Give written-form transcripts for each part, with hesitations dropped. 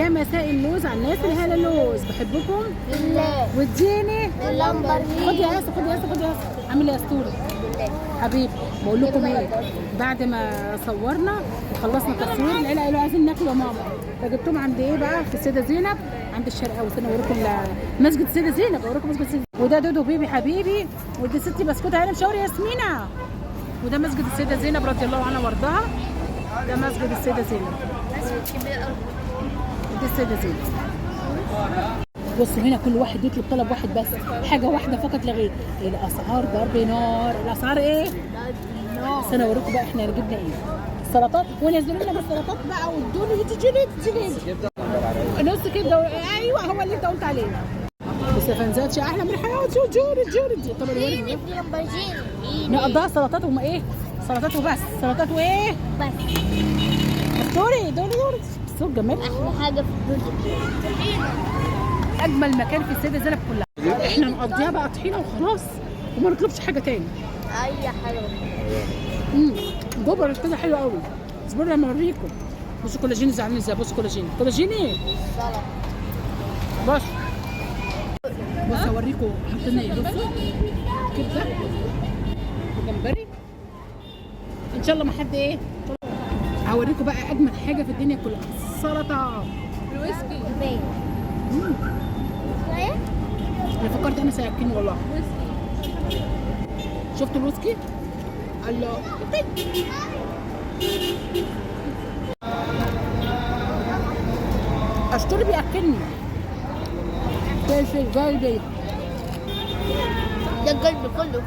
يا مساء اللوز على الناس اللي هلا اللوز، بحبكم بالله. واديني اللامبرجيني. خد يا ياسر، خد يا ياسر، خد يا ياسر. عامل ايه يا اسطوره حبيبي؟ بقول لكم ايه، بعد ما صورنا وخلصنا تصوير العيله قالوا عايزين ناكل يا ماما، فجبتهم عند ايه بقى؟ في السيده زينب عند الشرقاوي. استنى اوريكم مسجد السيده زينب، اوريكم مسجد السيده. وده دودو بيبي حبيبي، ودي ستي بسكوت هانم شاور ياسمينه. وده مسجد السيده زينب رضي الله عنها وارضاها. ده مسجد السيده زينب. دي السيده زينب. بصوا هنا كل واحد يطلب طلب واحد بس، حاجه واحده فقط لا غير. الاسعار ضرب نار. الاسعار ايه؟ استنى اوريكم بقى احنا جبنا ايه. السلطات، ونزلوا لنا بالسلطات بقى وادوني تيجي نص كده. ايوه هو اللي انت قلت عليه. بس يا فنزات شو احلى من الحياه. جورج طب الورد نقضيها سلطات وما ايه؟ سلطات وبس. سلطات وايه؟ بس. دوري صوت جمال. احلى حاجه في الدنيا اجمل مكان في السيده زينب كلها. احنا نقضيها بقى طحينه وخلاص وما نطلبش حاجه تاني. اي حاجه. جبر كده حلو قوي. اصبروا لما اوريكم. بصوا كولاجين زعلان ازاي. بصوا كولاجين ايه؟ سلطه. بصوا اوريكم حطينا ايه. بصوا كبده وجمبري ان شاء الله ما حد ايه. هوريكم بقى اجمل حاجه في الدنيا كلها، السلطه. الويسكي باين. ايه؟ انا فكرت انا سيأكلني والله. شفتوا الويسكي؟ الله. اشطر بيأكلني. فلفل قلبي. ده القلب كله.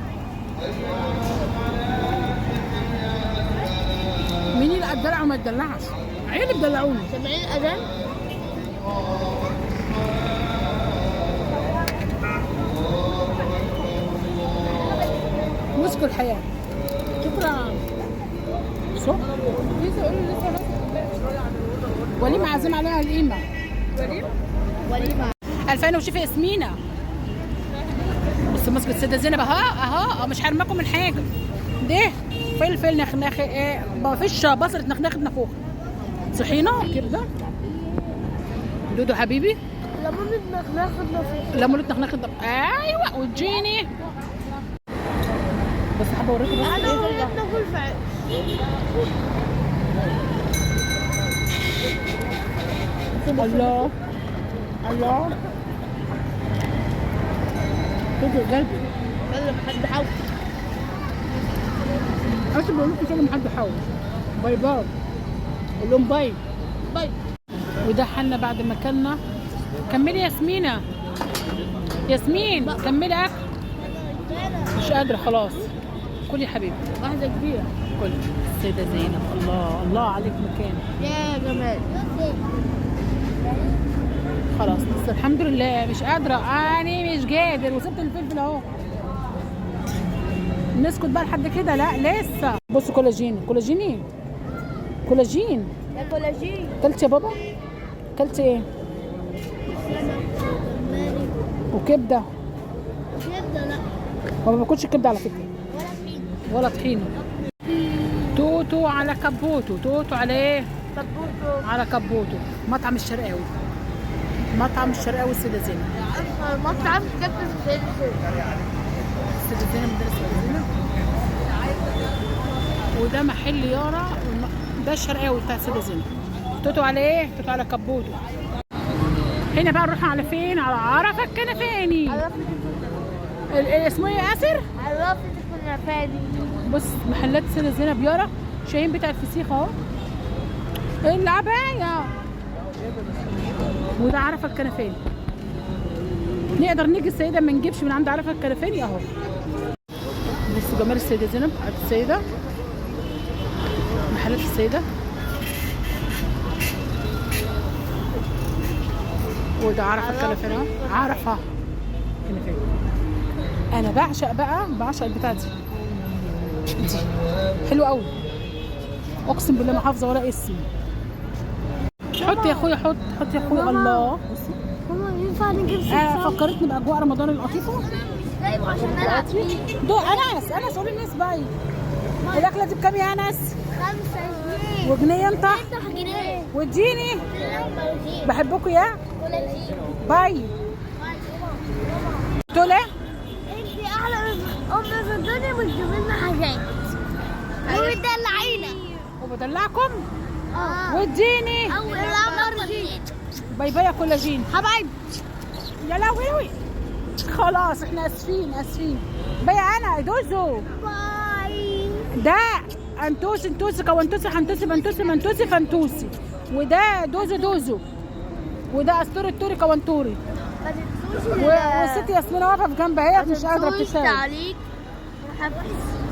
مين اللي اتدلع وما اتدلعش؟ عيالي بدلعوني. سامعين الاذان؟ مسكوا الحياه. شكرا. صح؟ وليمة عازم عليها القيمة. وليمه. 2000 وشوفي ياسمينة. بص مسجد السيدة زينب اهو مش حرمكم من حاجة. ده فلفل نخنخ ايه، مفيش بصلة نخنخة نافوخ. طحينة كبدة. دودو حبيبي. ليمونة نخنخة ايوه وتجيني. بس حابة اوريكم بس انا ايه. ناكل فعلا. الله خدوا قلبي. كلم حد حاول. اصل بقول لكم كلم حد حاول. باي قول لهم باي. وده حالنا بعد ما اكلنا. كملي ياسمينة. ياسمين كملي اكل. مش قادرة خلاص. كلي يا حبيبي. واحده كبيره. كلي. السيدة زينب. الله عليك مكان. يا جمال. خلاص بس الحمد لله مش قادرة. أنا مش قادر وسبت الفلفل أهو. نسكت بقى لحد كده؟ لا لسه. بصوا كولاجين. ده كولاجين. كلت يا بابا؟ كلت إيه؟ وكبدة. لا. ما باكلش الكبدة على فكرة. ولا طحينة. توتو على كبوتو. توتو على إيه؟ على كبوتو. مطعم الشرقاوي. السيدة زينب. مطعم كبده السيدة زينب مدرسة. وده محل يارا. ده الشرقاوي بتاع السيدة زينب. توتو على ايه؟ توتو على كبوتو. هنا بقى نروح على فين؟ على عرفة الكنفاني. اسمه ايه يا اسر؟ عرفة الكنفاني. بص محلات السيدة زينب يارا. شايفين بتاع الفسيخ اهو. العباية. وده عرفة الكنفاني. نقدر نيجي السيدة ما نجيبش من عند عرفة الكنفاني اهو. بصوا جمال السيدة زينب. السيدة محلات السيدة. وده عرفة الكنفاني اهو. عرفة الكنفاني. انا بعشق البتاعة دي حلوة قوي. اقسم بالله ما حافظة ولا اسم. حط يا اخويا حط يا اخويا. الله بصي. ماما ينفع نجيب فكرتني باجواء رمضان اللطيفه. ايوه عشان نلعب فيه. دول انس قول للناس بقى. الاكله دي بكام يا انس؟ 5 جنيه. وجنيه انت؟ 6 جنيه. واديني. اللامبرجيني. بحبكم يا باي. تقول ايه؟ انتي احلى ام في الدنيا، بتجيب لنا حاجات وبتدلعينا وبدلعكم اه واديني. اول العمر دي. باي باي يا كولاجين حبايب. يا لهوي خلاص احنا اسفين. باي انا دوزو. باي. ده انتوسي كونتوسي حنتوسي بنتوسي منتوسي فانتوسي. وده دوزو. وده اسطوري توري كونتوري. ما تنسوش والست ياسمينة واقفه في جنبها هي مش قادره تنسوش تشتغل. تعليق وحفز.